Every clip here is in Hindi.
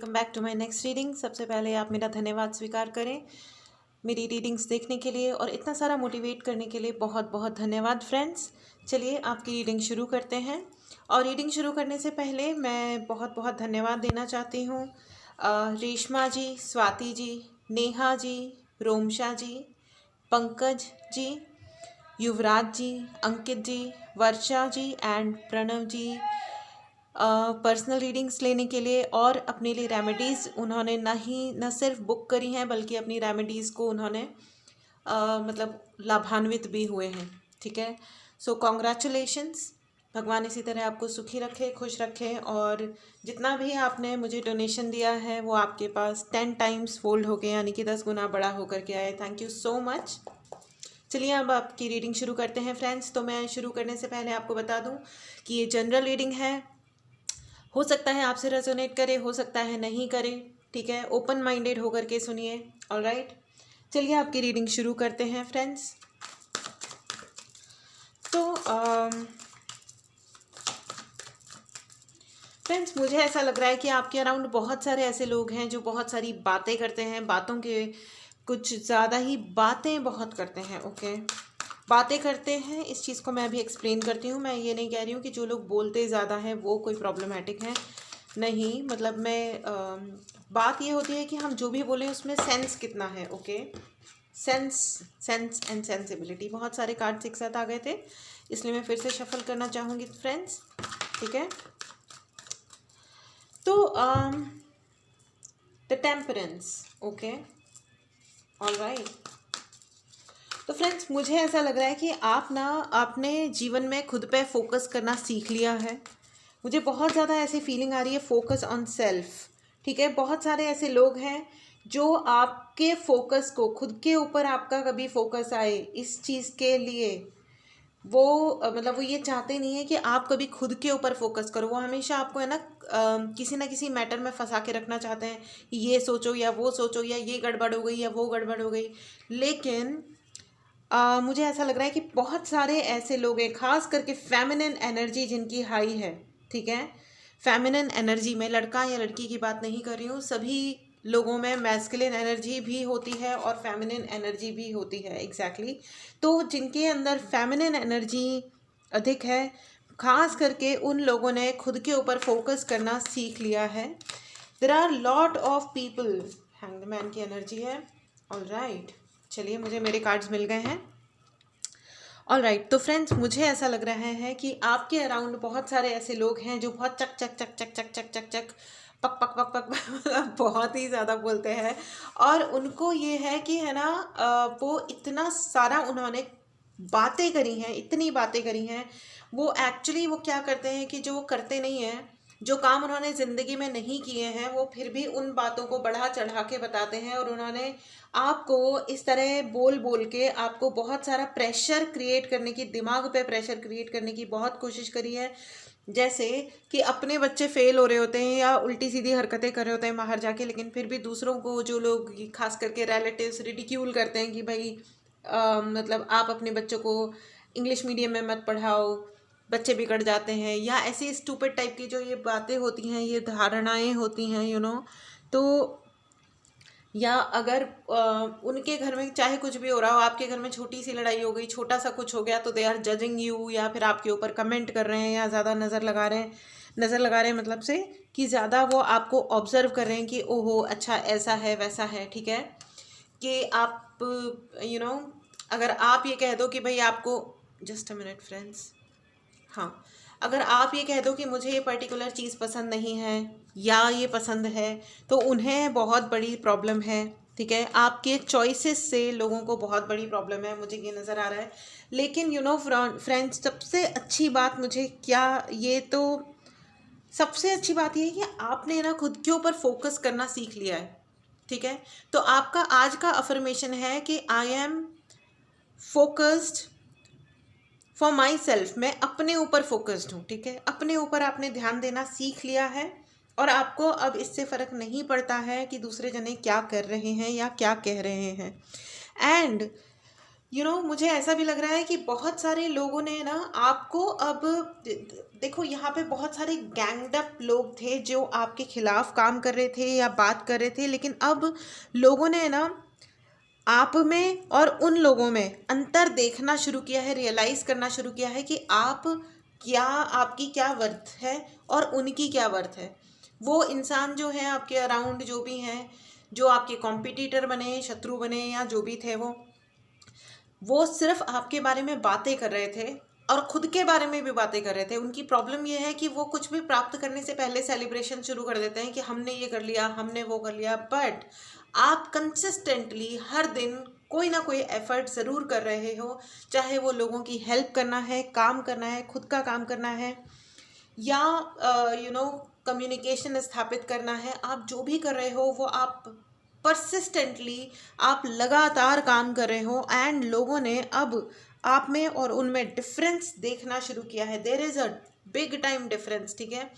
Welcome back to my next reading. सबसे पहले आप मेरा धन्यवाद स्वीकार करें मेरी रीडिंग्स देखने के लिए और इतना सारा मोटिवेट करने के लिए। बहुत बहुत धन्यवाद फ्रेंड्स। चलिए आपकी रीडिंग शुरू करते हैं। और रीडिंग शुरू करने से पहले मैं बहुत बहुत धन्यवाद देना चाहती हूँ Reshma ji, Swati ji, Neha ji, Romsha ji, Pankaj ji, Yuvraj ji, Ankit ji, Varsha ji and Pranav ji personal readings लेने के लिए और अपने लिए रेमेडीज़ उन्होंने न सिर्फ बुक करी हैं बल्कि अपनी रेमेडीज़ को उन्होंने मतलब लाभान्वित भी हुए हैं। ठीक है, सो कॉन्ग्रेचुलेशंस। भगवान इसी तरह आपको सुखी रखे, खुश रखे और जितना भी आपने मुझे डोनेशन दिया है वो आपके पास 10 टाइम्स फोल्ड हो गया, यानी कि 10 गुना बड़ा होकर के आए। Thank you so much. चलिए अब आपकी रीडिंग शुरू करते हैं फ्रेंड्स। तो मैं शुरू करने से पहले आपको बता दूं कि ये जनरल रीडिंग है। हो सकता है आपसे रेजोनेट करे, हो सकता है नहीं करे। ठीक है, ओपन माइंडेड होकर के सुनिए। ऑलराइट, चलिए आपकी रीडिंग शुरू करते हैं फ्रेंड्स। तो फ्रेंड्स मुझे ऐसा लग रहा है कि आपके अराउंड बहुत सारे ऐसे लोग हैं जो बहुत सारी बातें करते हैं, बातों के कुछ ज़्यादा ही बातें बहुत करते हैं। ओके, बातें करते हैं, इस चीज़ को मैं भी एक्सप्लेन करती हूँ। मैं ये नहीं कह रही हूँ कि जो लोग बोलते ज़्यादा हैं वो कोई प्रॉब्लमेटिक है, नहीं। मतलब मैं बात ये होती है कि हम जो भी बोलें उसमें सेंस कितना है। Okay, sense and sensibility. बहुत सारे कार्ड्स एक साथ आ गए थे, इसलिए मैं फिर से शफल करना चाहूँगी फ्रेंड्स। ठीक है, तो द टेम्परेंस। Okay, alright. तो फ्रेंड्स मुझे ऐसा लग रहा है कि आपने जीवन में खुद पे फोकस करना सीख लिया है। मुझे बहुत ज़्यादा ऐसी फीलिंग आ रही है, फोकस ऑन सेल्फ। ठीक है, बहुत सारे ऐसे लोग हैं जो आपके फोकस को, खुद के ऊपर आपका कभी फोकस आए इस चीज़ के लिए वो मतलब वो ये चाहते नहीं है कि आप कभी खुद के ऊपर फोकस करो। वो हमेशा आपको है ना किसी ना किसी मैटर में फंसा के रखना चाहते हैं, ये सोचो या वो सोचो, या ये गड़बड़ हो गई या वो गड़बड़ हो गई। लेकिन मुझे ऐसा लग रहा है कि बहुत सारे ऐसे लोग हैं, खास करके फेमिनिन एनर्जी जिनकी हाई है। ठीक है, फेमिनिन एनर्जी में लड़का या लड़की की बात नहीं कर रही हूँ, सभी लोगों में मैस्कुलिन एनर्जी भी होती है और फेमिनिन एनर्जी भी होती है। एग्जैक्टली तो जिनके अंदर फेमिनिन एनर्जी अधिक है, खास करके उन लोगों ने खुद के ऊपर फोकस करना सीख लिया है। There are lot of people, hanged man की एनर्जी है। ऑलराइट, चलिए मुझे मेरे कार्ड्स मिल गए हैं। ऑलराइट, तो फ्रेंड्स मुझे ऐसा लग रहा है कि आपके अराउंड बहुत सारे ऐसे लोग हैं जो बहुत चक चक चक चक चक चक चक चक पक पक पक पक मतलब बहुत ही ज़्यादा बोलते हैं। और उनको ये है कि है ना वो इतना सारा उन्होंने बातें करी हैं, इतनी बातें करी हैं। वो एक्चुअली वो क्या करते हैं कि जो वो करते नहीं हैं, जो काम उन्होंने ज़िंदगी में नहीं किए हैं, वो फिर भी उन बातों को बढ़ा चढ़ा के बताते हैं। और उन्होंने आपको इस तरह बोल बोल के आपको बहुत सारा प्रेशर क्रिएट करने की, दिमाग पे प्रेशर क्रिएट करने की बहुत कोशिश करी है। जैसे कि अपने बच्चे फेल हो रहे होते हैं या उल्टी सीधी हरकतें कर रहे होते हैं बाहर जाके, लेकिन फिर भी दूसरों को, जो लोग खास करके रिलेटिव्स, रिडिक्यूल करते हैं कि भाई मतलब आप अपने बच्चों को इंग्लिश मीडियम में मत पढ़ाओ, बच्चे बिगड़ जाते हैं, या ऐसी स्टूपिड टाइप की जो ये बातें होती हैं, ये धारणाएं होती हैं, तो या अगर उनके घर में चाहे कुछ भी हो रहा हो, आपके घर में छोटी सी लड़ाई हो गई, छोटा सा कुछ हो गया, तो दे आर जजिंग यू, या फिर आपके ऊपर कमेंट कर रहे हैं, या ज़्यादा नज़र लगा रहे हैं मतलब से कि ज़्यादा वो आपको ऑब्जर्व कर रहे हैं कि ओहो अच्छा ऐसा है वैसा है। ठीक है, कि आप अगर आप ये कह दो कि भाई आपको, जस्ट अ मिनट फ्रेंड्स, हाँ, अगर आप ये कह दो कि मुझे ये पर्टिकुलर चीज़ पसंद नहीं है या ये पसंद है, तो उन्हें बहुत बड़ी प्रॉब्लम है। ठीक है, आपके चॉइसेस से लोगों को बहुत बड़ी प्रॉब्लम है, मुझे ये नज़र आ रहा है। लेकिन फ्रेंड्स, सबसे अच्छी बात मुझे सबसे अच्छी बात ये है कि आपने ना खुद के ऊपर फोकस करना सीख लिया है। ठीक है, तो आपका आज का अफर्मेशन है कि I am focused for my self. मैं अपने ऊपर फोकस्ड हूँ। ठीक है, अपने ऊपर आपने ध्यान देना सीख लिया है और आपको अब इससे फ़र्क नहीं पड़ता है कि दूसरे जने क्या कर रहे हैं या क्या कह रहे हैं। एंड मुझे ऐसा भी लग रहा है कि बहुत सारे लोगों ने ना आपको अब, देखो यहाँ पे बहुत सारे गैंग्ड अप लोग थे जो आपके खिलाफ काम कर रहे थे या बात कर रहे थे, लेकिन अब लोगों ने ना आप में और उन लोगों में अंतर देखना शुरू किया है, रियलाइज करना शुरू किया है कि आपकी क्या वर्थ है और उनकी क्या वर्थ है। वो इंसान जो है आपके अराउंड जो भी हैं, जो आपके कॉम्पिटिटर बने, शत्रु बने या जो भी थे, वो सिर्फ आपके बारे में बातें कर रहे थे और खुद के बारे में भी बातें कर रहे थे। उनकी प्रॉब्लम ये है कि वो कुछ भी प्राप्त करने से पहले सेलिब्रेशन शुरू कर देते हैं कि हमने ये कर लिया, हमने वो कर लिया। बट आप कंसिस्टेंटली हर दिन कोई ना कोई एफर्ट ज़रूर कर रहे हो, चाहे वो लोगों की हेल्प करना है, काम करना है, खुद का काम करना है, या कम्युनिकेशन स्थापित करना है। आप जो भी कर रहे हो वो आप परसिस्टेंटली, आप लगातार काम कर रहे हो, एंड लोगों ने अब आप में और उनमें डिफरेंस देखना शुरू किया है। There is a big time difference, ठीक है।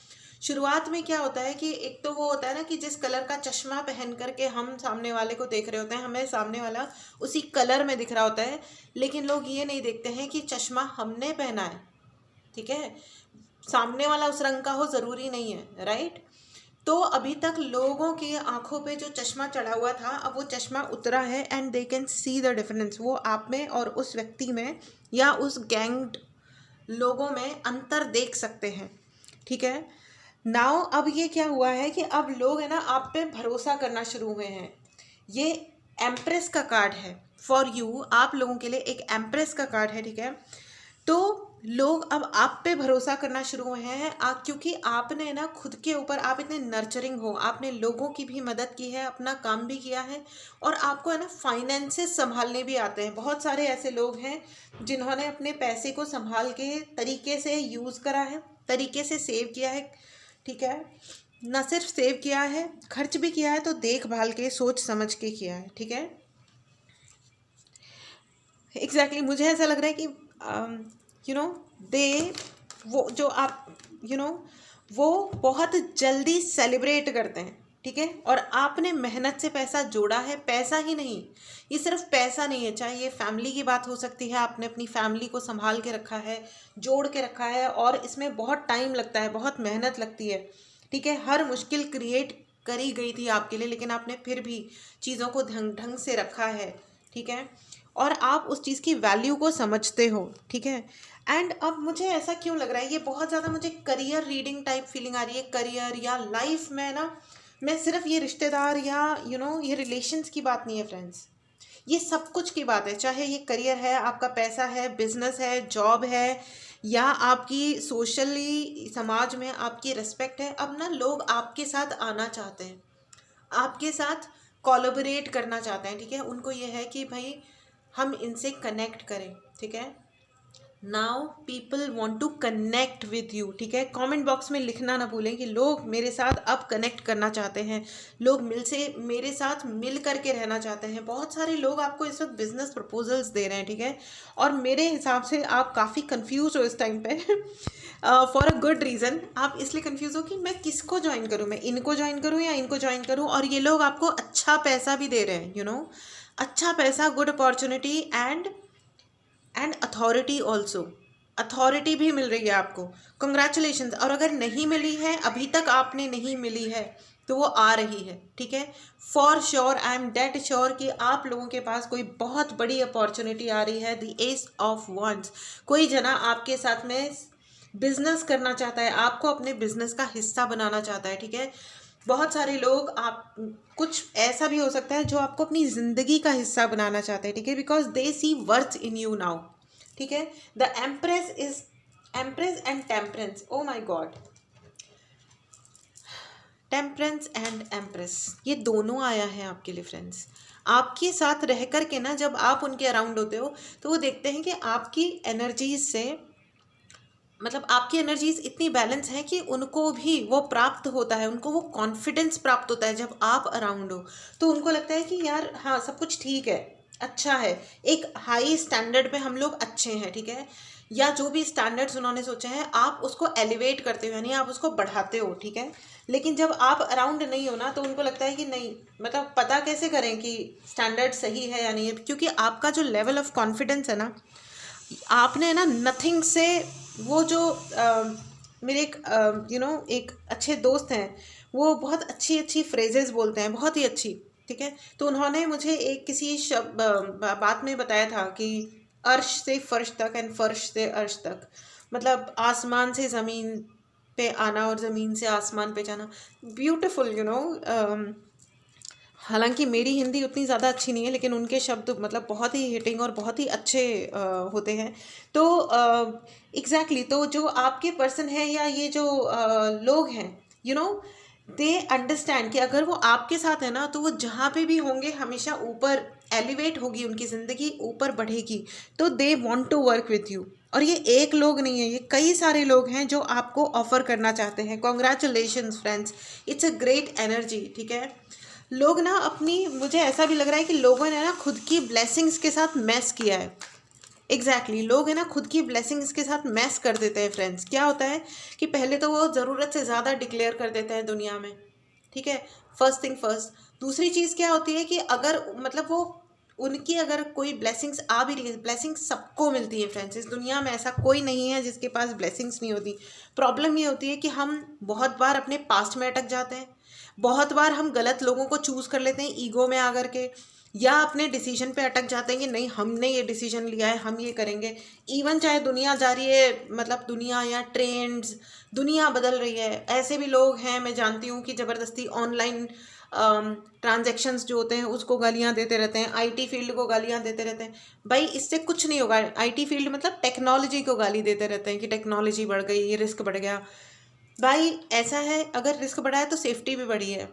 शुरुआत में क्या होता है कि एक तो वो होता है ना कि जिस कलर का चश्मा पहन करके हम सामने वाले को देख रहे होते हैं, हमें सामने वाला उसी कलर में दिख रहा होता है, लेकिन लोग ये नहीं देखते हैं कि चश्मा हमने पहना है, ठीक है। सामने वाला उस रंग का हो ज़रूरी नहीं है, राइट। तो अभी तक लोगों की आंखों पे जो चश्मा चढ़ा हुआ था, अब वो चश्मा उतरा है and they can see the difference. वो आप में और उस व्यक्ति में या उस गैंग्ड लोगों में अंतर देख सकते हैं, ठीक है। नाउ अब ये क्या हुआ है कि अब लोग है ना आप पे भरोसा करना शुरू हुए हैं। ये एम्प्रेस का कार्ड है फॉर यू, आप लोगों के लिए एक एम्प्रेस का कार्ड है, ठीक है। तो लोग अब आप पे भरोसा करना शुरू हुए हैं, क्योंकि आपने ना खुद के ऊपर, आप इतने नर्चरिंग हो, आपने लोगों की भी मदद की है, अपना काम भी किया है, और आपको है ना फाइनेंसेस संभालने भी आते हैं। बहुत सारे ऐसे लोग हैं जिन्होंने अपने पैसे को संभाल के तरीके से यूज़ करा है, तरीके से सेव किया है, ठीक है। ना सिर्फ सेव किया है, खर्च भी किया है, तो देखभाल के, सोच समझ के किया है, ठीक है। एग्जैक्टली मुझे ऐसा लग रहा है कि वो जो आप वो बहुत जल्दी सेलिब्रेट करते हैं, ठीक है। और आपने मेहनत से पैसा जोड़ा है, पैसा ही नहीं, ये सिर्फ पैसा नहीं है, चाहे ये फैमिली की बात हो सकती है, आपने अपनी फैमिली को संभाल के रखा है, जोड़ के रखा है, और इसमें बहुत टाइम लगता है, बहुत मेहनत लगती है, ठीक है। हर मुश्किल क्रिएट करी गई थी आपके लिए, लेकिन आपने फिर भी चीज़ों को ढंग से रखा है, ठीक है। और आप उस चीज़ की वैल्यू को समझते हो, ठीक है। एंड अब मुझे ऐसा क्यों लग रहा है, ये बहुत ज़्यादा मुझे करियर रीडिंग टाइप फीलिंग आ रही है। करियर या लाइफ में ना, मैं सिर्फ ये रिश्तेदार या ये रिलेशंस की बात नहीं है फ्रेंड्स, ये सब कुछ की बात है। चाहे ये करियर है, आपका पैसा है, बिजनेस है, जॉब है, या आपकी सोशली समाज में आपकी रिस्पेक्ट है। अब ना लोग आपके साथ आना चाहते हैं, आपके साथ कोलैबोरेट करना चाहते हैं, ठीक है। उनको ये है कि भाई हम इनसे कनेक्ट करें, ठीक है। Now people want to connect with you, ठीक है। कमेंट बॉक्स में लिखना ना भूलें कि लोग मेरे साथ अब कनेक्ट करना चाहते हैं, लोग मेरे साथ मिल करके रहना चाहते हैं। बहुत सारे लोग आपको इस वक्त बिजनेस प्रपोजल्स दे रहे हैं, ठीक है। और मेरे हिसाब से आप काफ़ी कंफ्यूज हो इस टाइम पे फॉर अ गुड रीज़न। आप इसलिए कंफ्यूज हो कि मैं किसको ज्वाइन करूँ, मैं इनको ज्वाइन करूँ या इनको ज्वाइन करूँ। और ये लोग आपको अच्छा पैसा भी दे रहे हैं, अच्छा पैसा, good opportunity and authority also, authority भी मिल रही है आपको। कंग्रेचुलेशंस। और अगर नहीं मिली है, अभी तक आपने नहीं मिली है, तो वो आ रही है, ठीक है। For sure, I am dead sure कि आप लोगों के पास कोई बहुत बड़ी अपॉर्चुनिटी आ रही है। द एस ऑफ वंड्स, कोई जना आपके साथ में बिजनेस करना चाहता है, आपको अपने बिजनेस का हिस्सा बनाना चाहता है, ठीक है। बहुत सारे लोग, आप कुछ ऐसा भी हो सकता है जो आपको अपनी ज़िंदगी का हिस्सा बनाना चाहते हैं, ठीक है। Because they see worth in you now, ठीक है। The empress is empress and temperance, oh my God, temperance and empress, ये दोनों आया है आपके लिए फ्रेंड्स। आपके साथ रह कर के ना, जब आप उनके अराउंड होते हो, तो वो देखते हैं कि आपकी एनर्जीज से, मतलब आपकी एनर्जीज इतनी बैलेंस है कि उनको भी वो प्राप्त होता है, उनको वो कॉन्फिडेंस प्राप्त होता है जब आप अराउंड हो। तो उनको लगता है कि यार हाँ, सब कुछ ठीक है, अच्छा है, एक हाई स्टैंडर्ड पे हम लोग अच्छे हैं, ठीक है। या जो भी स्टैंडर्ड्स उन्होंने सोचे हैं, आप उसको एलिवेट करते हो, यानी आप उसको बढ़ाते हो, ठीक है। लेकिन जब आप अराउंड नहीं हो ना, तो उनको लगता है कि नहीं, मतलब पता कैसे करें कि स्टैंडर्ड सही है या नहीं है, क्योंकि आपका जो लेवल ऑफ कॉन्फिडेंस है ना, आपने ना नथिंग से वो जो मेरे एक एक अच्छे दोस्त हैं, वो बहुत अच्छी अच्छी फ्रेजेस बोलते हैं, बहुत ही अच्छी, ठीक है। तो उन्होंने मुझे एक किसी बात में बताया था कि अर्श से फर्श तक एंड फर्श से अर्श तक, मतलब आसमान से ज़मीन पे आना और ज़मीन से आसमान पे जाना। ब्यूटिफुल, हालांकि मेरी हिंदी उतनी ज़्यादा अच्छी नहीं है, लेकिन उनके शब्द मतलब बहुत ही हिटिंग और बहुत ही अच्छे होते हैं। तो एग्जैक्टली तो जो आपके पर्सन है या ये जो लोग हैं, दे अंडरस्टैंड कि अगर वो आपके साथ है ना, तो वो जहाँ पे भी होंगे हमेशा ऊपर एलिवेट होगी, उनकी ज़िंदगी ऊपर बढ़ेगी। तो they want to work with you. और ये एक लोग नहीं है, ये कई सारे लोग हैं जो आपको ऑफर करना चाहते हैं। Congratulations friends, it's a great energy, ठीक है। लोग ना अपनी, मुझे ऐसा भी लग रहा है कि लोगों ने ना खुद की ब्लेसिंग्स के साथ मैस किया है। एग्जैक्टली लोग है ना खुद की ब्लेसिंग्स के साथ मैस कर देते हैं फ्रेंड्स। क्या होता है कि पहले तो वो ज़रूरत से ज़्यादा डिक्लेयर कर देते हैं दुनिया में, ठीक है। First thing first. दूसरी चीज़ क्या होती है कि अगर मतलब वो उनकी अगर कोई ब्लेसिंग्स आ भी रही है, ब्लेसिंग्स सबको मिलती है फ्रेंड्स, इस दुनिया में ऐसा कोई नहीं है जिसके पास ब्लेसिंग्स नहीं होती। प्रॉब्लम ये होती है कि हम बहुत बार अपने पास्ट में अटक जाते हैं, बहुत बार हम गलत लोगों को चूज़ कर लेते हैं ईगो में आकर के, या अपने डिसीजन पे अटक जाते हैं कि नहीं हमने ये डिसीजन लिया है, हम ये करेंगे। इवन चाहे दुनिया जा रही है, मतलब दुनिया या ट्रेंड्स, दुनिया बदल रही है, ऐसे भी लोग हैं मैं जानती हूँ कि ज़बरदस्ती ऑनलाइन ट्रांजैक्शंस जो होते हैं उसको गालियाँ देते रहते हैं, आईटी फील्ड को गालियाँ देते रहते हैं। भाई इससे कुछ नहीं होगा। आईटी फील्ड मतलब टेक्नोलॉजी को गाली देते रहते हैं कि टेक्नोलॉजी बढ़ गई, ये रिस्क बढ़ गया। भाई ऐसा है, अगर रिस्क बढ़ा है तो सेफ्टी भी बढ़ी है।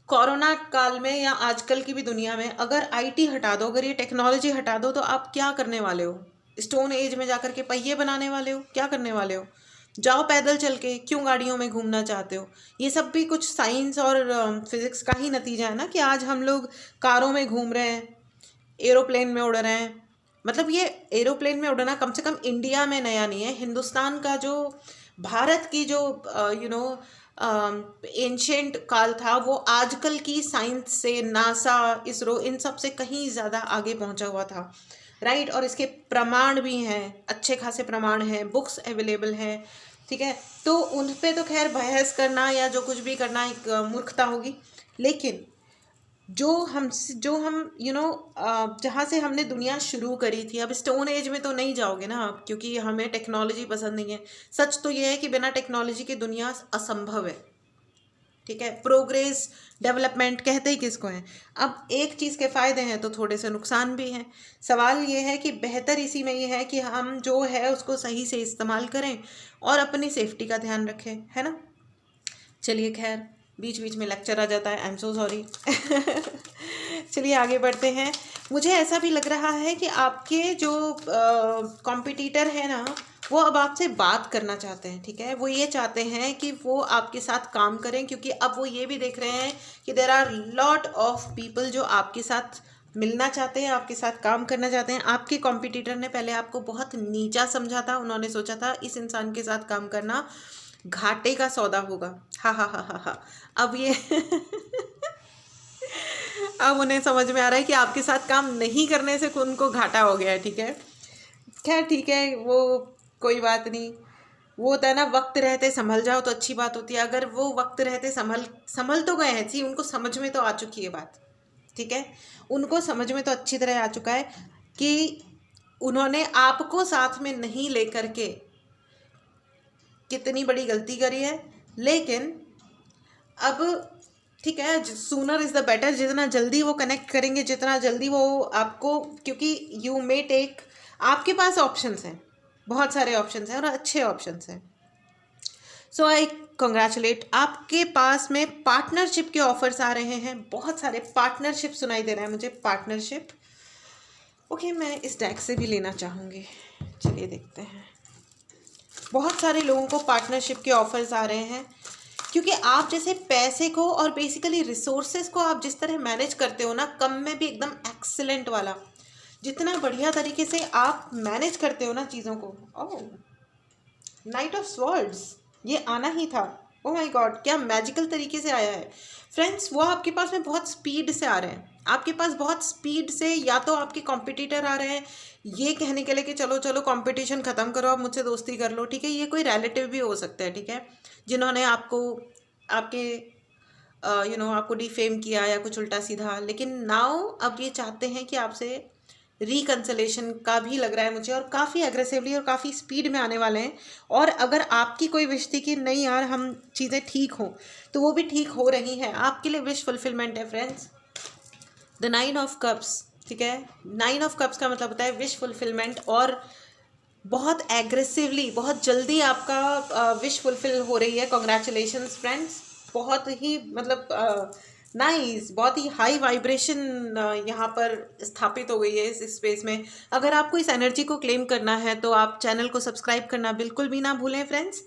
कोरोना काल में या आजकल की भी दुनिया में अगर आईटी हटा दो, अगर ये टेक्नोलॉजी हटा दो, तो आप क्या करने वाले हो? स्टोन एज में जाकर के पहिए बनाने वाले हो? क्या करने वाले हो? जाओ पैदल चल के, क्यों गाड़ियों में घूमना चाहते हो? ये सब भी कुछ साइंस और फिजिक्स का ही नतीजा है ना कि आज हम लोग कारों में घूम रहे हैं, एरोप्लेन में उड़ रहे हैं। मतलब ये एरोप्लेन में उड़ना कम से कम इंडिया में नया नहीं है। हिंदुस्तान का जो, भारत की जो एंशेंट काल था, वो आजकल की साइंस से, नासा, इसरो, इन सब से कहीं ज़्यादा आगे पहुंचा हुआ था, राइट। और इसके प्रमाण भी हैं, अच्छे खासे प्रमाण हैं, बुक्स अवेलेबल हैं, ठीक है। तो उन पे तो खैर बहस करना या जो कुछ भी करना एक मूर्खता होगी। लेकिन जो हम जहाँ से हमने दुनिया शुरू करी थी, अब स्टोन एज में तो नहीं जाओगे ना आप, क्योंकि हमें टेक्नोलॉजी पसंद नहीं है। सच तो ये है कि बिना टेक्नोलॉजी के दुनिया असंभव है, ठीक है। प्रोग्रेस, डेवलपमेंट कहते ही किसको हैं। अब एक चीज़ के फ़ायदे हैं तो थोड़े से नुकसान भी हैं। सवाल ये है कि बेहतर इसी में ये है कि हम जो है उसको सही से इस्तेमाल करें और अपनी सेफ्टी का ध्यान रखें, है ना। चलिए खैर, बीच बीच में लेक्चर आ जाता है, आई एम सो सॉरी। चलिए आगे बढ़ते हैं। मुझे ऐसा भी लग रहा है कि आपके जो कॉम्पिटिटर है ना, वो अब आपसे बात करना चाहते हैं, ठीक है। वो ये चाहते हैं कि वो आपके साथ काम करें, क्योंकि अब वो ये भी देख रहे हैं कि there are lot of people जो आपके साथ मिलना चाहते हैं, आपके साथ काम करना चाहते हैं। आपके कॉम्पिटिटर ने पहले आपको बहुत नीचा समझा था, उन्होंने सोचा था इस इंसान के साथ काम करना घाटे का सौदा होगा। हा हा हा हा हा। अब ये अब उन्हें समझ में आ रहा है कि आपके साथ काम नहीं करने से उनको घाटा हो गया है, ठीक है। खैर ठीक है, वो कोई बात नहीं। वो होता है ना, वक्त रहते संभल जाओ तो अच्छी बात होती है। अगर वो वक्त रहते संभल तो गए हैं जी, उनको समझ में तो आ चुकी है बात, ठीक है। उनको समझ में तो अच्छी तरह आ चुका है कि उन्होंने आपको साथ में नहीं लेकर के कितनी बड़ी गलती करी है। लेकिन अब ठीक है, सूनर इज़ द बेटर। जितना जल्दी वो कनेक्ट करेंगे, जितना जल्दी वो आपको, क्योंकि यू मे टेक, आपके पास ऑप्शंस हैं, बहुत सारे ऑप्शंस हैं और अच्छे ऑप्शंस हैं। सो आई कंग्रेचुलेट, आपके पास में पार्टनरशिप के ऑफर्स आ रहे हैं, बहुत सारे पार्टनरशिप सुनाई दे रहा है मुझे, पार्टनरशिप। ओके, मैं इस डेक से भी लेना चाहूँगी, चलिए देखते हैं। बहुत सारे लोगों को पार्टनरशिप के ऑफर्स आ रहे हैं, क्योंकि आप जैसे पैसे को और बेसिकली रिसोर्सेज को आप जिस तरह मैनेज करते हो ना, कम में भी एकदम एक्सीलेंट वाला, जितना बढ़िया तरीके से आप मैनेज करते हो ना चीज़ों को। ओह, नाइट ऑफ स्वॉर्ड्स, ये आना ही था। ओ माय गॉड, क्या मैजिकल तरीके से आया है फ्रेंड्स। वो आपके पास में बहुत स्पीड से आ रहे हैं, आपके पास बहुत स्पीड से। या तो आपके कॉम्पिटिटर आ रहे हैं ये कहने के लिए कि चलो चलो कंपटीशन ख़त्म करो, आप मुझसे दोस्ती कर लो, ठीक है। ये कोई रिलेटिव भी हो सकता है, ठीक है, जिन्होंने आपको आपके आपको डिफेम किया या कुछ उल्टा सीधा। लेकिन नाउ अब ये चाहते हैं कि आपसे रिकन्सलेशन का भी लग रहा है मुझे, और काफ़ी एग्रेसिवली और काफ़ी स्पीड में आने वाले हैं। और अगर आपकी कोई विश थी कि नहीं यार हम चीज़ें ठीक हों, तो वो भी ठीक हो रही हैं। आपके लिए विश फुलफिलमेंट है फ्रेंड्स। द 9 ऑफ कप्स, ठीक है, 9 ऑफ कप्स का मतलब होता है विश फुलफिलमेंट। और बहुत एग्रेसिवली, बहुत जल्दी आपका विश फुलफिल हो रही है। कॉन्ग्रेचुलेशंस फ्रेंड्स, बहुत ही मतलब नाइस, बहुत ही हाई वाइब्रेशन यहाँ पर स्थापित हो गई है इस स्पेस में। अगर आपको इस एनर्जी को क्लेम करना है तो आप चैनल को सब्सक्राइब करना बिल्कुल भी ना भूलें फ्रेंड्स,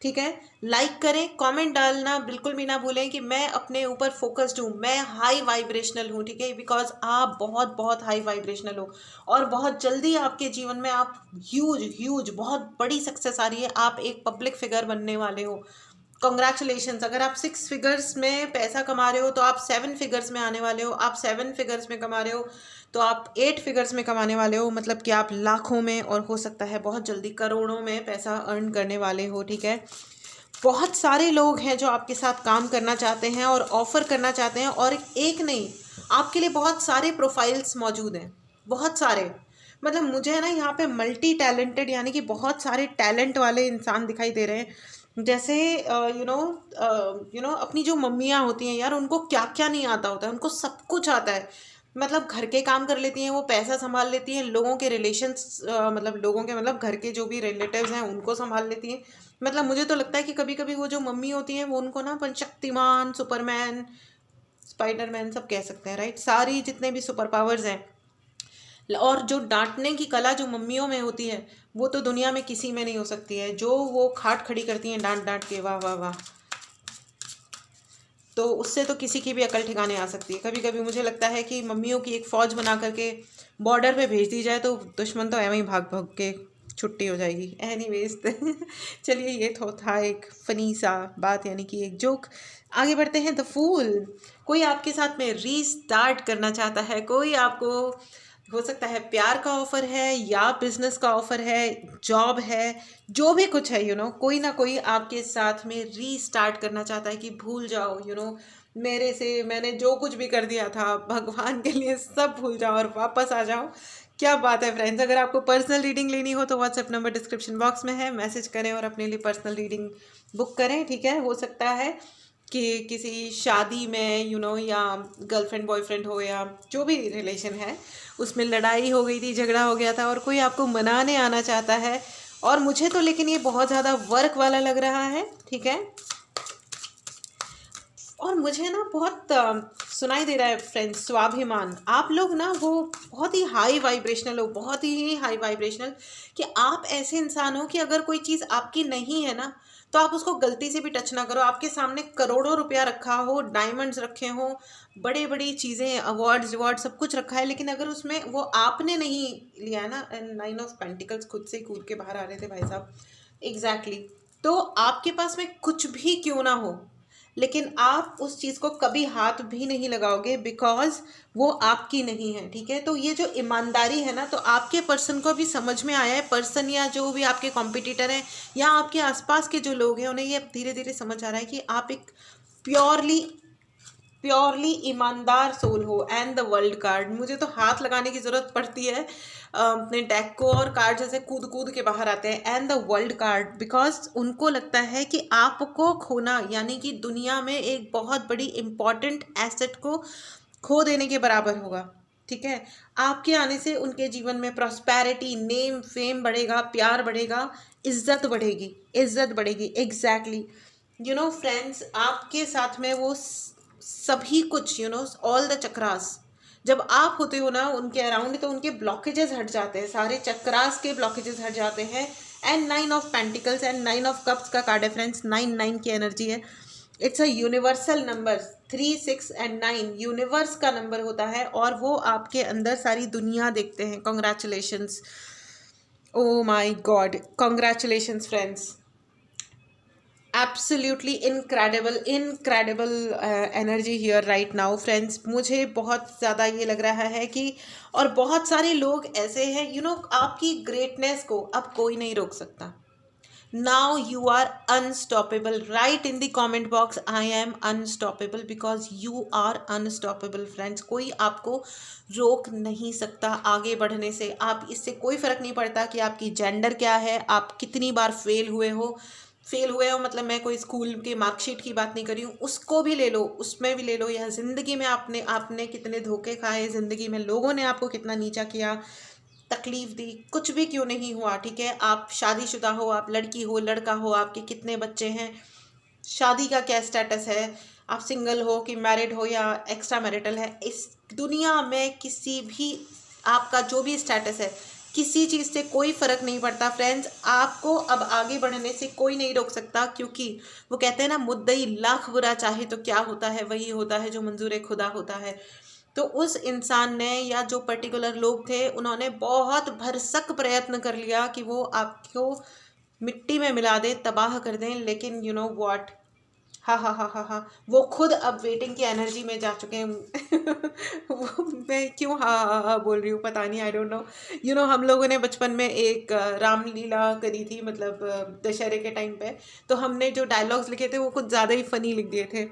ठीक है। लाइक करें, कमेंट डालना बिल्कुल भी ना भूलें कि मैं अपने ऊपर फोकस्ड हूँ, मैं हाई वाइब्रेशनल हूँ, ठीक है, बिकॉज आप बहुत बहुत हाई वाइब्रेशनल हो। और बहुत जल्दी आपके जीवन में आप ह्यूज बहुत बड़ी सक्सेस आ रही है। आप एक पब्लिक फिगर बनने वाले हो। कॉन्ग्रेचुलेशंस। अगर आप 6 फिगर्स में पैसा कमा रहे हो तो आप 7 फिगर्स में आने वाले हो। आप 7 फिगर्स में कमा रहे हो तो आप 8 फिगर्स में कमाने वाले हो। मतलब कि आप लाखों में और हो सकता है बहुत जल्दी करोड़ों में पैसा अर्न करने वाले हो, ठीक है। बहुत सारे लोग हैं जो आपके साथ काम करना चाहते हैं और ऑफर करना चाहते हैं। और एक नहीं, आपके लिए बहुत सारे प्रोफाइल्स मौजूद हैं, बहुत सारे। मतलब मुझे है ना यहाँ पे मल्टी टैलेंटेड, यानी कि बहुत सारे टैलेंट वाले इंसान दिखाई दे रहे हैं। जैसे अपनी जो मम्मियाँ होती हैं यार, उनको क्या क्या नहीं आता होता है, उनको सब कुछ आता है। मतलब घर के काम कर लेती हैं, वो पैसा संभाल लेती हैं, लोगों के रिलेशंस मतलब लोगों के मतलब घर के जो भी रिलेटिव्स हैं उनको संभाल लेती हैं। मतलब मुझे तो लगता है कि कभी कभी वो जो मम्मी होती हैं वो उनको ना अपन शक्तिमान, सुपरमैन, स्पाइडरमैन सब कह सकते हैं, राइट। सारी जितने भी सुपर पावर्स हैं। और जो डांटने की कला जो मम्मियों में होती है वो तो दुनिया में किसी में नहीं हो सकती है। जो वो खाट खड़ी करती हैं डांट डांट के, वाह वाह वाह, तो उससे तो किसी की भी अकल ठिकाने आ सकती है। कभी कभी मुझे लगता है कि मम्मियों की एक फ़ौज बना करके बॉर्डर पे भेज दी जाए तो दुश्मन तो एवं ही भाग भाग के छुट्टी हो जाएगी। एनीवेज चलिए, ये तो था एक फनी सा बात, यानी कि एक जोक। आगे बढ़ते हैं। द फूल, कोई आपके साथ में रीस्टार्ट करना चाहता है, कोई आपको हो सकता है प्यार का ऑफर है या बिजनेस का ऑफर है, जॉब है, जो भी कुछ है, कोई ना कोई आपके साथ में रीस्टार्ट करना चाहता है कि भूल जाओ, मेरे से मैंने जो कुछ भी कर दिया था भगवान के लिए सब भूल जाओ और वापस आ जाओ। क्या बात है फ्रेंड्स। अगर आपको पर्सनल रीडिंग लेनी हो तो व्हाट्सएप नंबर डिस्क्रिप्शन बॉक्स में है, मैसेज करें और अपने लिए पर्सनल रीडिंग बुक करें, ठीक है। हो सकता है कि किसी शादी में या गर्लफ्रेंड बॉयफ्रेंड हो या जो भी रिलेशन है उसमें लड़ाई हो गई थी, झगड़ा हो गया था और कोई आपको मनाने आना चाहता है। और मुझे तो लेकिन ये बहुत ज़्यादा वर्क वाला लग रहा है, ठीक है। और मुझे ना बहुत सुनाई दे रहा है फ्रेंड्स, स्वाभिमान। आप लोग ना वो बहुत ही हाई वाइब्रेशनल हो, बहुत ही हाई वाइब्रेशनल, कि आप ऐसे इंसान हो कि अगर कोई चीज़ आपकी नहीं है ना तो आप उसको गलती से भी टच ना करो। आपके सामने करोड़ों रुपया रखा हो, डायमंड्स रखे हो, बड़ी बड़ी चीज़ें, अवार्ड्स अवार्ड सब कुछ रखा है, लेकिन अगर उसमें वो आपने नहीं लिया है ना, 9 ऑफ पेंटिकल्स खुद से ही कूद के बाहर आ रहे थे भाई साहब, एग्जैक्टली। तो आपके पास में कुछ भी क्यों ना हो, लेकिन आप उस चीज़ को कभी हाथ भी नहीं लगाओगे बिकॉज वो आपकी नहीं है, ठीक है। तो ये जो ईमानदारी है ना, तो आपके पर्सन को भी समझ में आया है, पर्सन या जो भी आपके कॉम्पिटिटर हैं या आपके आसपास के जो लोग हैं उन्हें ये धीरे धीरे समझ आ रहा है कि आप एक प्योरली प्योरली ईमानदार सोल हो। एंड द वर्ल्ड कार्ड, मुझे तो हाथ लगाने की ज़रूरत पड़ती है अपने डेक को, और कार्ड जैसे कूद कूद के बाहर आते हैं। And the world card, because उनको लगता है कि आपको खोना यानी कि दुनिया में एक बहुत बड़ी इम्पॉर्टेंट एसेट को खो देने के बराबर होगा, ठीक है। आपके आने से उनके जीवन में प्रॉस्पेरिटी, नेम फेम बढ़ेगा, प्यार बढ़ेगा, इज्जत बढ़ेगी, इज्जत बढ़ेगी, एग्जैक्टली। फ्रेंड्स, आपके साथ में वो सभी कुछ ऑल द चक्रास, जब आप होते हो ना उनके अराउंड, तो उनके ब्लॉकेजेस हट जाते हैं, सारे चक्रास के ब्लॉकेजेस हट जाते हैं। And 9 of pentacles and 9 of cups का कार्ड है फ्रेंड्स, 9 9 की एनर्जी है। It's a universal number. 3, 6 and 9 universe का नंबर होता है और वो आपके अंदर सारी दुनिया देखते हैं। Congratulations, oh my God, congratulations friends, absolutely incredible energy here right now friends. मुझे बहुत ज़्यादा ये लग रहा है कि, और बहुत सारे लोग ऐसे हैं आपकी ग्रेटनेस को अब कोई नहीं रोक सकता। Now you are unstoppable. Write in the comment box, I am unstoppable, because you are unstoppable friends. कोई आपको रोक नहीं सकता आगे बढ़ने से। आप इससे कोई फ़र्क नहीं पड़ता कि आपकी जेंडर क्या है, आप कितनी बार फेल हुए हो मतलब मैं कोई स्कूल के मार्कशीट की बात नहीं कर रही हूँ, उसको भी ले लो, उसमें भी ले लो, या ज़िंदगी में आपने कितने धोखे खाए, ज़िंदगी में लोगों ने आपको कितना नीचा किया, तकलीफ दी, कुछ भी क्यों नहीं हुआ, ठीक है। आप शादीशुदा हो, आप लड़की हो, लड़का हो, आपके कितने बच्चे हैं, शादी का क्या स्टेटस है, आप सिंगल हो कि मैरिड हो या एक्स्ट्रा मैरिटल है, इस दुनिया में किसी भी आपका जो भी स्टेटस है, किसी चीज़ से कोई फ़र्क नहीं पड़ता फ्रेंड्स। आपको अब आगे बढ़ने से कोई नहीं रोक सकता, क्योंकि वो कहते हैं ना, मुद्दई लाख बुरा चाहे तो क्या होता है, वही होता है जो मंजूर खुदा होता है। तो उस इंसान ने, या जो पर्टिकुलर लोग थे, उन्होंने बहुत भरसक प्रयत्न कर लिया कि वो आपको मिट्टी में मिला दें, तबाह कर दें, लेकिन यू नो व्हाट, हाँ हाँ हाँ हाँ हाँ, वो खुद अब वेटिंग की एनर्जी में जा चुके हैं। वो मैं क्यों हाँ हाँ हाँ बोल रही हूँ पता नहीं, आई डोंट नो। हम लोगों ने बचपन में एक रामलीला करी थी, मतलब दशहरे के टाइम पे, तो हमने जो डायलॉग्स लिखे थे वो कुछ ज़्यादा ही फ़नी लिख दिए थे।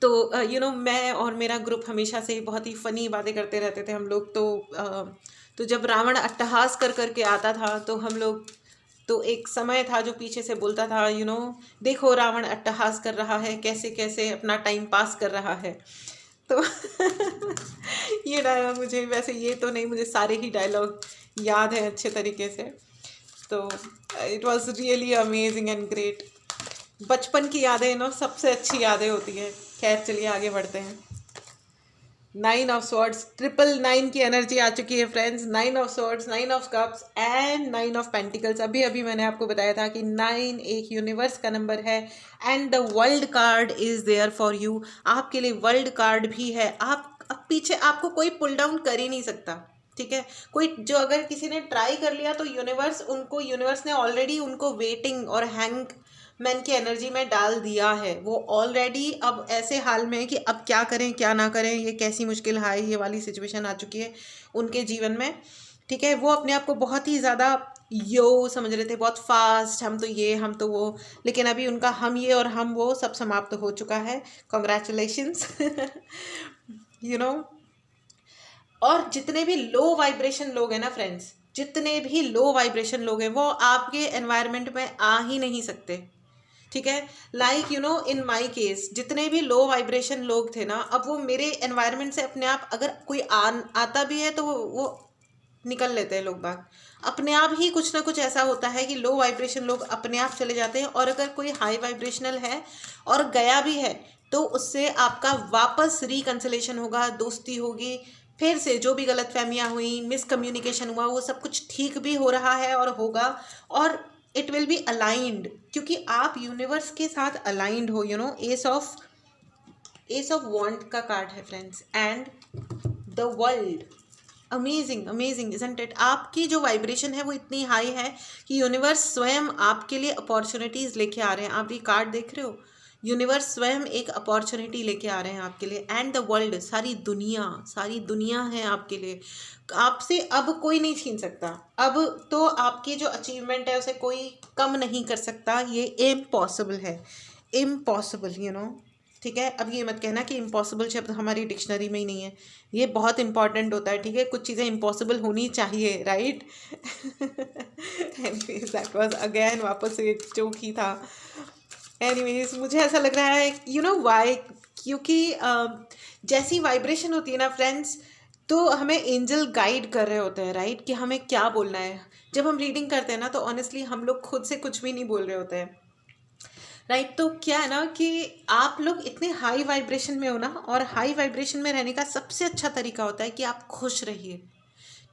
तो मैं और मेरा ग्रुप हमेशा से ही बहुत ही फ़नी बातें करते रहते थे हम लोग। तो जब रावण अट्टहास कर करके आता था, तो हम लोग, तो एक समय था जो पीछे से बोलता था, देखो रावण अट्टहास कर रहा है, कैसे कैसे अपना टाइम पास कर रहा है। तो ये डायलॉग मुझे, वैसे ये तो नहीं, मुझे सारे ही डायलॉग याद हैं अच्छे तरीके से। तो it was really amazing and great. बचपन की यादें सबसे अच्छी यादें होती हैं। खैर चलिए आगे बढ़ते हैं। 9 ऑफ स्वॉर्ड्स, 999 की एनर्जी आ चुकी है friends. 9 of swords, 9 of cups and 9 of pentacles. अभी अभी मैंने आपको बताया था कि 9 एक यूनिवर्स का नंबर है, and the world card is there for you. आपके लिए वर्ल्ड कार्ड भी है। आप अब पीछे आपको कोई पुल डाउन कर ही नहीं सकता, ठीक है। कोई जो, अगर किसी ने ट्राई कर लिया तो यूनिवर्स ने ऑलरेडी उनको वेटिंग और हैंग मैन की एनर्जी में डाल दिया है। वो ऑलरेडी अब ऐसे हाल में है कि अब क्या करें क्या ना करें, ये कैसी मुश्किल हाय, ये वाली सिचुएशन आ चुकी है उनके जीवन में, ठीक है। वो अपने आप को बहुत ही ज़्यादा समझ रहे थे, बहुत फास्ट, हम तो ये हम तो वो, लेकिन अभी उनका हम ये और हम वो सब समाप्त हो चुका है। कॉन्ग्रेचुलेशंस। यू नो और जितने भी लो वाइब्रेशन लोग हैं ना फ्रेंड्स, जितने भी लो वाइब्रेशन लोग हैं, वो आपके एनवायरनमेंट में आ ही नहीं सकते, ठीक है। लाइक इन माय केस, जितने भी लो वाइब्रेशन लोग थे ना, अब वो मेरे एनवायरनमेंट से अपने आप, अगर कोई आता भी है तो वो निकल लेते हैं लोग बाग। अपने आप ही कुछ ना कुछ ऐसा होता है कि लो वाइब्रेशन लोग अपने आप चले जाते हैं, और अगर कोई हाई वाइब्रेशनल है और गया भी है, तो उससे आपका वापस रिकन्सिलेशन होगा, दोस्ती होगी, फिर से जो भी गलतफहमियां हुई, मिसकम्युनिकेशन हुआ, वो सब कुछ ठीक भी हो रहा है और होगा, और इट विल बी अलाइंड, क्योंकि आप यूनिवर्स के साथ अलाइंड हो। एस ऑफ वॉन्ड का कार्ड है friends, and the world. Amazing amazing isn't it. आपकी जो वाइब्रेशन है वो इतनी हाई है कि यूनिवर्स स्वयं आपके लिए अपॉर्चुनिटीज़ लेके आ रहे हैं। आप ये कार्ड देख रहे हो, यूनिवर्स स्वयं एक अपॉर्चुनिटी लेके आ रहे हैं आपके लिए, एंड द वर्ल्ड, सारी दुनिया है आपके लिए। आपसे अब कोई नहीं छीन सकता। अब तो आपकी जो अचीवमेंट है उसे कोई कम नहीं कर सकता। ये इम्पॉसिबल है, इम्पॉसिबल, ठीक है। अब ये मत कहना कि इम्पॉसिबल शब्द हमारी डिक्शनरी में ही नहीं है, ये बहुत इंपॉर्टेंट होता है, ठीक है। कुछ चीज़ें इम्पॉसिबल होनी चाहिए, right. Anyways that was again वापस से एक जोक ही था। एनीवेज मुझे ऐसा लग रहा है वाई, क्योंकि जैसी वाइब्रेशन होती है ना फ्रेंड्स, तो हमें एंजल गाइड कर रहे होते हैं, राइट, कि हमें क्या बोलना है। जब हम रीडिंग करते हैं ना, तो ऑनेस्टली हम लोग खुद से कुछ भी नहीं बोल रहे होते हैं, राइट। तो क्या है ना कि आप लोग इतने हाई वाइब्रेशन में हो ना, और हाई वाइब्रेशन में रहने का सबसे अच्छा तरीका होता है कि आप खुश रहिए,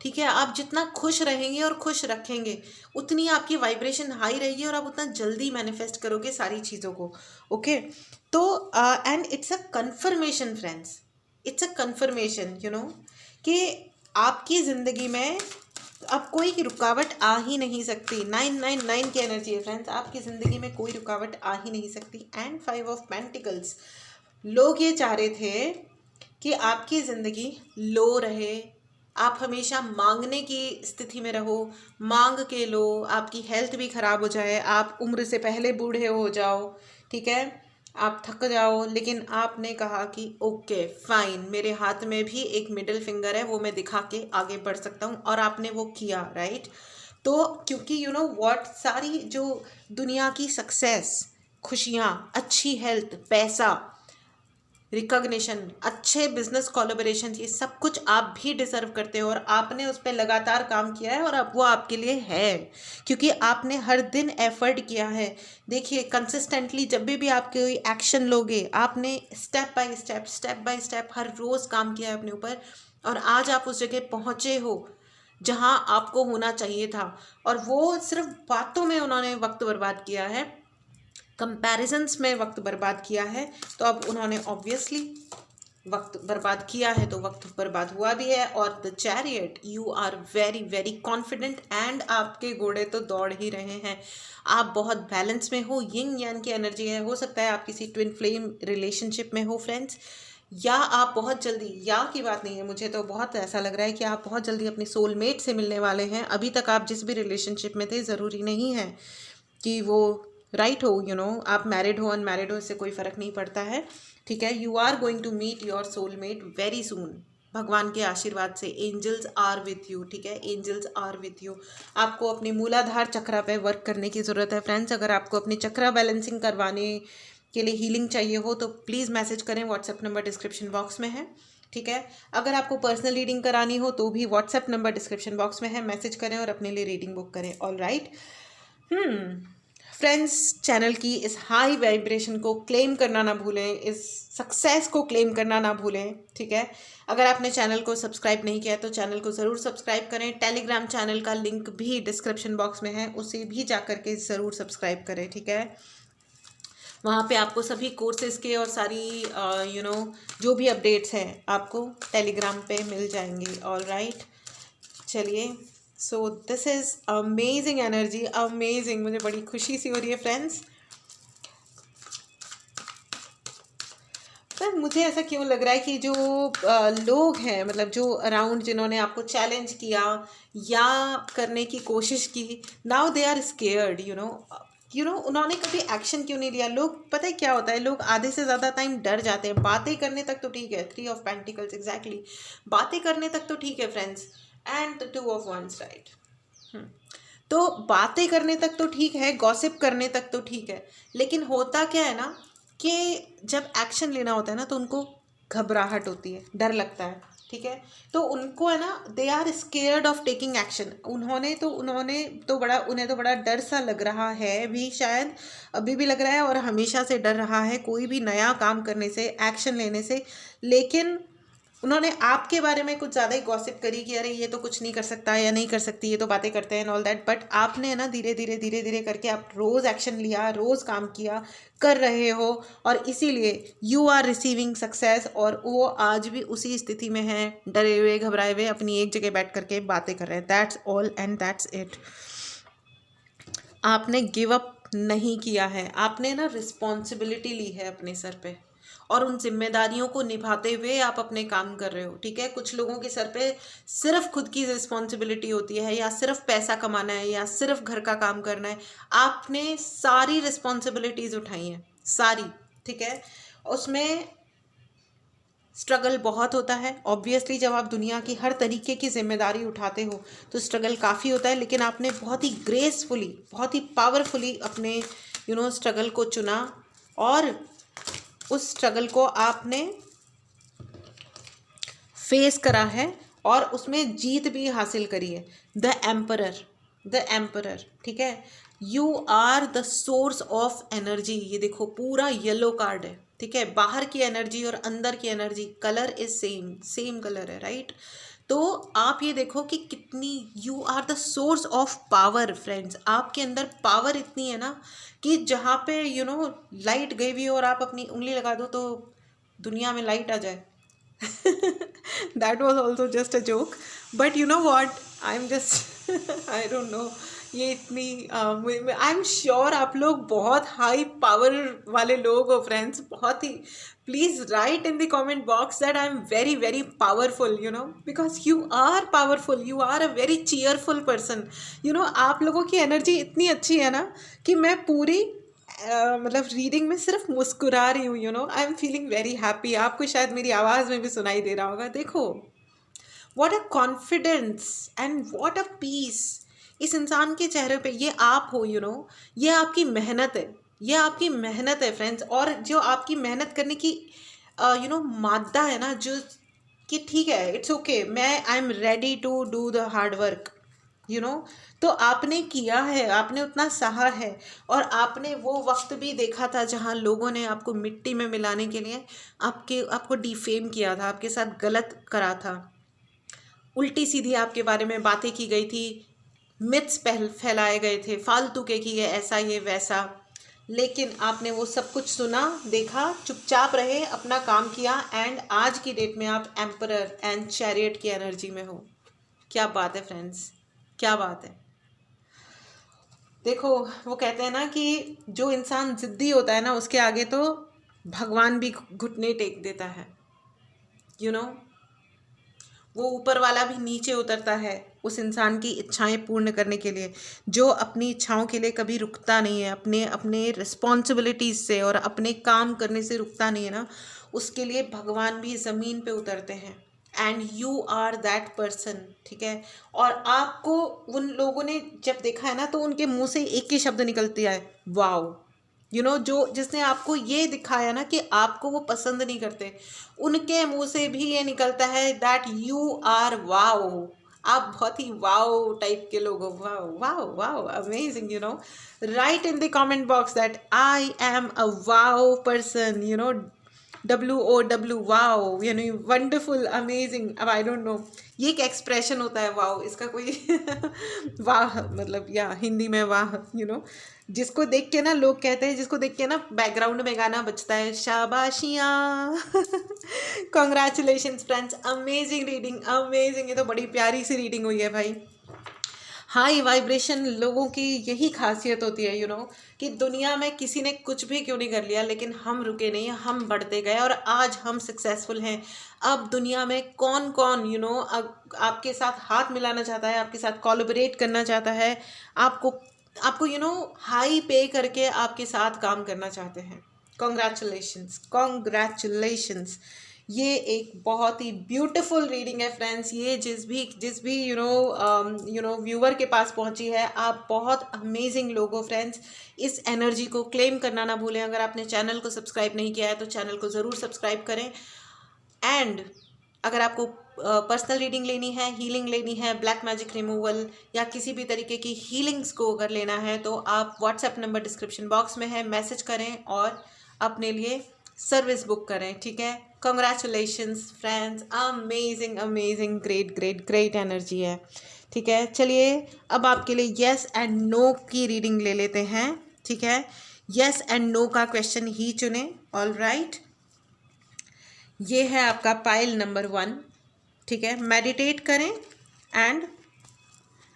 ठीक है, आप जितना खुश रहेंगे और खुश रखेंगे उतनी आपकी वाइब्रेशन हाई रहेगी और आप उतना जल्दी मैनिफेस्ट करोगे सारी चीज़ों को। ओके, तो and it's a conformation friends, it's a conformation कि आपकी ज़िंदगी में अब कोई की रुकावट आ ही नहीं सकती। 999 की एनर्जी है फ्रेंड्स, आपकी ज़िंदगी में कोई रुकावट आ ही नहीं सकती। एंड 5 ऑफ पेंटिकल्स, लोग ये चाह रहे थे कि आपकी ज़िंदगी लो रहे, आप हमेशा मांगने की स्थिति में रहो, मांग के लो, आपकी हेल्थ भी ख़राब हो जाए, आप उम्र से पहले बूढ़े हो जाओ, ठीक है, आप थक जाओ। लेकिन आपने कहा कि ओके फाइन, मेरे हाथ में भी एक मिडिल फिंगर है, वो मैं दिखा के आगे बढ़ सकता हूँ, और आपने वो किया, राइट। तो क्योंकि व्हाट, सारी जो दुनिया की सक्सेस, खुशियाँ, अच्छी हेल्थ, पैसा, रिकॉग्निशन, अच्छे बिजनेस कोलैबोरेशन, ये सब कुछ आप भी डिजर्व करते हो और आपने उस पर लगातार काम किया है और अब वो आपके लिए है क्योंकि आपने हर दिन एफर्ट किया है। देखिए कंसिस्टेंटली जब भी आप कोई एक्शन लोगे, आपने स्टेप बाय स्टेप हर रोज़ काम किया है अपने ऊपर, और आज आप उस जगह पहुँचे हो जहाँ आपको होना चाहिए था। और वो सिर्फ बातों में उन्होंने वक्त बर्बाद किया है, कंपैरिजन्स में वक्त बर्बाद किया है, तो अब उन्होंने ऑब्वियसली वक्त बर्बाद किया है तो वक्त बर्बाद हुआ भी है। और the chariot, you are very very confident and आपके घोड़े तो दौड़ ही रहे हैं। आप बहुत बैलेंस में हो, यिंग यान की एनर्जी है। हो सकता है आप किसी ट्विन फ्लेम रिलेशनशिप में हो फ्रेंड्स, या आप बहुत जल्दी, या की बात नहीं है, मुझे तो बहुत ऐसा लग रहा है कि आप बहुत जल्दी अपने सोलमेट से मिलने वाले हैं। अभी तक आप जिस भी रिलेशनशिप में थे, ज़रूरी नहीं है कि वो राइट हो, आप मैरिड हो अनमैरिड हो, इससे कोई फ़र्क नहीं पड़ता है, ठीक है। You are going to meet your soulmate very soon, भगवान के आशीर्वाद से। एंजल्स आर विथ यू, ठीक है, एंजल्स आर विथ यू। आपको अपने मूलाधार चक्रा पे वर्क करने की ज़रूरत है फ्रेंड्स। अगर आपको अपनी चक्रा बैलेंसिंग करवाने के लिए हीलिंग चाहिए हो तो प्लीज़ मैसेज करें, व्हाट्सएप नंबर डिस्क्रिप्शन बॉक्स में है, ठीक है। अगर आपको पर्सनल रीडिंग करानी हो तो भी व्हाट्सएप नंबर डिस्क्रिप्शन बॉक्स में है, मैसेज करें और अपने लिए रीडिंग बुक करें। ऑल राइट फ्रेंड्स, चैनल की इस हाई वाइब्रेशन को क्लेम करना ना भूलें, इस सक्सेस को क्लेम करना ना भूलें, ठीक है। अगर आपने चैनल को सब्सक्राइब नहीं किया तो चैनल को ज़रूर सब्सक्राइब करें। टेलीग्राम चैनल का लिंक भी डिस्क्रिप्शन बॉक्स में है, उसे भी जा कर के ज़रूर सब्सक्राइब करें, ठीक है। वहाँ पे आपको सभी कोर्सेज़ के और सारी जो भी अपडेट्स हैं आपको टेलीग्राम पे मिल जाएंगी। ऑल राइट, चलिए, so this is amazing energy, amazing, मुझे बड़ी खुशी सी हो रही है फ्रेंड्स। सर मुझे ऐसा क्यों लग रहा है कि जो लोग हैं, मतलब जो अराउंड, जिन्होंने आपको चैलेंज किया या करने की कोशिश की, नाउ दे आर स्केयर्ड, उन्होंने कभी एक्शन क्यों नहीं लिया। लोग, पता है क्या होता है, लोग आधे से ज़्यादा टाइम डर जाते हैं। बातें करने तक तो ठीक है, 3 ऑफ पेंटिकल्स एग्जैक्टली, बातें करने तक तो ठीक है friends, and 2 of wands, right. तो बातें करने तक तो ठीक है, गॉसिप करने तक तो ठीक है, लेकिन होता क्या है ना कि जब एक्शन लेना होता है ना तो उनको घबराहट होती है, डर लगता है, ठीक है। तो उनको है ना, they are scared of taking action. उन्हें तो बड़ा डर सा लग रहा है भी, शायद अभी भी लग रहा है और हमेशा से डर रहा है कोई भी नया काम करने से, एक्शन लेने से। लेकिन उन्होंने आपके बारे में कुछ ज़्यादा ही गॉसिप करी कि अरे ये तो कुछ नहीं कर सकता या नहीं कर सकती, ये तो बातें करते हैं एंड ऑल दैट। बट आपने ना धीरे धीरे करके आप रोज़ एक्शन लिया, रोज़ काम किया, कर रहे हो, और इसीलिए यू आर रिसीविंग सक्सेस। और वो आज भी उसी स्थिति में हैं, डरे हुए, घबराए हुए, अपनी एक जगह बैठ करके बातें कर रहे हैं। That's all and that's it. आपने गिव अप नहीं किया है, आपने ना रिस्पॉन्सिबिलिटी ली है अपने सर पे, और उन जिम्मेदारियों को निभाते हुए आप अपने काम कर रहे हो, ठीक है। कुछ लोगों के सर पे सिर्फ खुद की रिस्पॉन्सिबिलिटी होती है, या सिर्फ पैसा कमाना है, या सिर्फ घर का काम करना है। आपने सारी रिस्पॉन्सिबिलिटीज़ उठाई हैं, सारी, ठीक है। उसमें स्ट्रगल बहुत होता है ऑब्वियसली, जब आप दुनिया की हर तरीके की जिम्मेदारी उठाते हो तो स्ट्रगल काफ़ी होता है। लेकिन आपने बहुत ही ग्रेसफुली, बहुत ही पावरफुली अपने स्ट्रगल को चुना, और उस स्ट्रगल को आपने फेस करा है और उसमें जीत भी हासिल करी है। द एम्परर, ठीक है। You are the source of energy. ये देखो पूरा येलो कार्ड है, ठीक है। बाहर की एनर्जी और अंदर की energy, colour is same colour है, राइट। तो आप ये देखो कि कितनी you are the source of power friends. आपके अंदर पावर इतनी है ना कि जहाँ पे लाइट गई हुई हो और आप अपनी उंगली लगा दो तो दुनिया में लाइट आ जाए। That was also just a joke, but you know what, I am just I don't know, ये इतनी आई एम श्योर आप लोग बहुत हाई पावर वाले लोग हो फ्रेंड्स, बहुत ही। Please write in the comment box that I am very very powerful, because you are powerful, you are a very cheerful person. आप लोगों की एनर्जी इतनी अच्छी है ना कि मैं पूरी मतलब रीडिंग में सिर्फ मुस्कुरा रही हूँ। I am feeling very happy. आपको शायद मेरी आवाज़ में भी सुनाई दे रहा होगा। देखो what a confidence and what a peace इस इंसान के चेहरे पे। ये आप हो, ये आपकी मेहनत है, ये आपकी मेहनत है फ्रेंड्स। और जो आपकी मेहनत करने की मादा है ना, जो कि ठीक है, इट्स ओके, मैं I am ready to do the hard work, तो आपने किया है, आपने उतना सहा है। और आपने वो वक्त भी देखा था जहाँ लोगों ने आपको मिट्टी में मिलाने के लिए आपको डिफेम किया था, आपके साथ गलत करा था, उल्टी सीधी आपके बारे में बातें की गई थी, मिथ्स फैलाए गए थे फालतू के कि ये ऐसा ये वैसा। लेकिन आपने वो सब कुछ सुना, देखा, चुपचाप रहे, अपना काम किया, एंड आज की डेट में आप एम्परर एंड चैरियट की एनर्जी में हो। क्या बात है फ्रेंड्स, क्या बात है। देखो वो कहते हैं ना कि जो इंसान जिद्दी होता है ना, उसके आगे तो भगवान भी घुटने टेक देता है। वो ऊपर वाला भी नीचे उतरता है उस इंसान की इच्छाएं पूर्ण करने के लिए, जो अपनी इच्छाओं के लिए कभी रुकता नहीं है, अपने अपने रिस्पॉन्सिबिलिटीज से और अपने काम करने से रुकता नहीं है ना, उसके लिए भगवान भी ज़मीन पे उतरते हैं। And you are that person, ठीक है। और आपको उन लोगों ने जब देखा है ना, तो उनके मुंह से एक ही शब्द निकलती है, वाओ। जो जिसने आपको ये दिखाया ना कि आपको वो पसंद नहीं करते, उनके मुंह से भी ये निकलता है दैट यू आर वाओ। आप बहुत ही वाओ टाइप के लोग हो। Wow wow wow, amazing. Right in the comment box that I am a wow person, WOW, wow, wonderful, amazing. अब आई डोंट नो ये एक एक्सप्रेशन होता है वाओ, इसका कोई वाह मतलब, या हिंदी में वाह, जिसको देख के ना लोग कहते हैं, जिसको देख के ना बैकग्राउंड में गाना बजता है, शाबाशियाँ। Congratulations friends, amazing reading, amazing. ये तो बड़ी प्यारी सी रीडिंग हुई है भाई। हाई वाइब्रेशन लोगों की यही खासियत होती है, कि दुनिया में किसी ने कुछ भी क्यों नहीं कर लिया, लेकिन हम रुके नहीं, हम बढ़ते गए और आज हम सक्सेसफुल हैं। अब दुनिया में कौन कौन आपके साथ हाथ मिलाना चाहता है, आपके साथ कोलैबोरेट करना चाहता है, आपको हाई पे करके आपके साथ काम करना चाहते हैं। Congratulations, congratulations. ये एक बहुत ही ब्यूटीफुल रीडिंग है फ्रेंड्स। ये जिस भी व्यूअर के पास पहुंची है, आप बहुत अमेजिंग लोग हो फ्रेंड्स। इस एनर्जी को क्लेम करना ना भूलें। अगर आपने चैनल को सब्सक्राइब नहीं किया है तो चैनल को ज़रूर सब्सक्राइब करें। एंड अगर आपको पर्सनल रीडिंग लेनी है, हीलिंग लेनी है, ब्लैक मैजिक रिमूवल या किसी भी तरीके की हीलिंग्स को अगर लेना है, तो आप व्हाट्सएप नंबर डिस्क्रिप्शन बॉक्स में है, मैसेज करें और अपने लिए सर्विस बुक करें, ठीक है। Congratulations friends, amazing amazing, great great great energy है, ठीक है। चलिए अब आपके लिए येस एंड नो की रीडिंग ले लेते हैं, ठीक है। येस एंड नो का क्वेश्चन ही चुने। ऑल राइट, ये है आपका पाइल नंबर 1, ठीक है। मेडिटेट करें एंड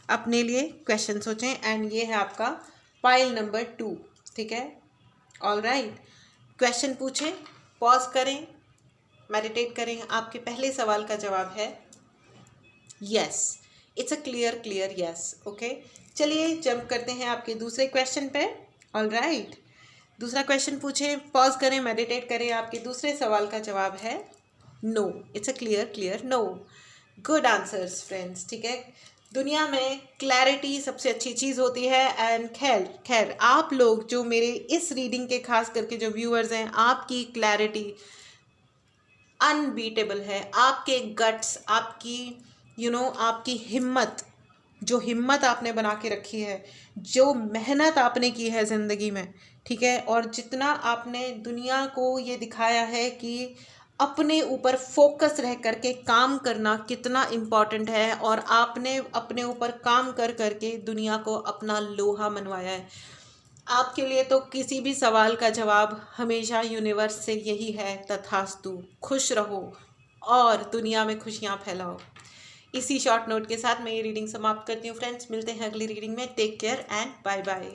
अपने लिए क्वेश्चन सोचें। एंड ये है आपका पाइल नंबर 2, ठीक है। ऑल राइट, क्वेश्चन पूछें, पॉज करें, मेडिटेट करें। आपके पहले सवाल का जवाब है yes, it's a clear yes, okay. चलिए जंप करते हैं आपके दूसरे क्वेश्चन पे। ऑल राइट, दूसरा क्वेश्चन पूछें, पॉज करें, मेडिटेट करें। आपके दूसरे सवाल का जवाब है no, it's a clear no. Good answers friends, ठीक है। दुनिया में क्लैरिटी सबसे अच्छी चीज़ होती है। एंड खैर आप लोग जो मेरे इस रीडिंग के खास करके जो व्यूअर्स हैं, आपकी क्लैरिटी अनबीटेबल है। आपके गट्स, आपकी आपकी हिम्मत, जो हिम्मत आपने बना के रखी है, जो मेहनत आपने की है ज़िंदगी में, ठीक है। और जितना आपने दुनिया को ये दिखाया है कि अपने ऊपर फोकस रह करके काम करना कितना इम्पॉर्टेंट है, और आपने अपने ऊपर काम कर करके दुनिया को अपना लोहा मनवाया है। आपके लिए तो किसी भी सवाल का जवाब हमेशा यूनिवर्स से यही है, तथास्तु। खुश रहो और दुनिया में खुशियाँ फैलाओ। इसी शॉर्ट नोट के साथ मैं ये रीडिंग समाप्त करती हूँ फ्रेंड्स। मिलते हैं अगली रीडिंग में। Take care and bye bye.